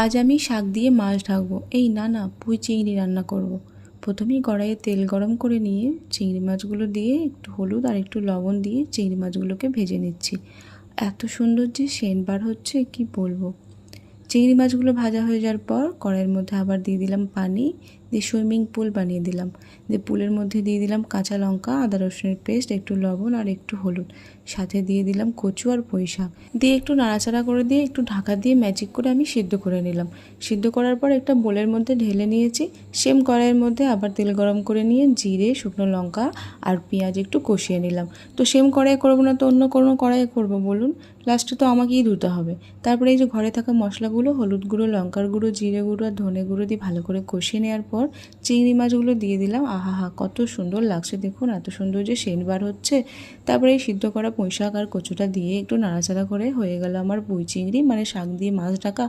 আজ আমি শাক দিয়ে মাছ ঢাকবো। এই না না, পুঁই চিংড়ি রান্না করব। প্রথমেই কড়াইয়ে তেল গরম করে নিয়ে চিংড়ি মাছগুলো দিয়ে একটু হলুদ আর একটু লবণ দিয়ে চিংড়ি মাছগুলোকে ভেজে নিচ্ছি। এত সুন্দর যে সেন্ট বার হচ্ছে কি বলবো। চিংড়ি মাছগুলো ভাজা হয়ে যাওয়ার পর কড়াইয়ের মধ্যে আবার দিয়ে দিলাম পানি, দিয়ে সুইমিং পুল বানিয়ে দিলাম। দিয়ে পুলের মধ্যে দিয়ে দিলাম কাঁচা লঙ্কা, আদা রসুনের পেস্ট, একটু লবণ আর একটু হলুদ, সাথে দিয়ে দিলাম কচু আর পুঁই শাক, দিয়ে একটু নাড়াচাড়া করে দিয়ে একটু ঢাকা দিয়ে ম্যাজিক করে আমি সিদ্ধ করে নিলাম। সিদ্ধ করার পর একটা বোলের মধ্যে ঢেলে নিয়েছি। সেম কড়াইয়ের মধ্যে আবার তেল গরম করে নিয়ে জিরে, শুকনো লঙ্কা আর পেঁয়াজ একটু কষিয়ে নিলাম। তো সেম কড়াই করবো না তো অন্য কোনো কড়াইয়ে করবো বলুন? লাস্টে তো আমাকেই ধুতে হবে। তারপরে এই যে ঘরে থাকা মশলাগুলো, হলুদ গুঁড়ো, লঙ্কার গুঁড়ো, জিরে গুঁড়ো আর ধনে গুঁড়ো দিয়ে ভালো করে কষিয়ে নেওয়ার পর চিংড়ি মাছগুলো দিয়ে দিলাম। আহা হা, কত সুন্দর লাগছে দেখুন, এত সুন্দর যে সেন্ট বার হচ্ছে। তারপরে এই সিদ্ধ করা পুঁই শাক আর কচুটা দিয়ে একটু নাড়াচাড়া করে হয়ে গেল আমার পুঁই চিংড়ি মানে শাক দিয়ে মাছ ঢাকা।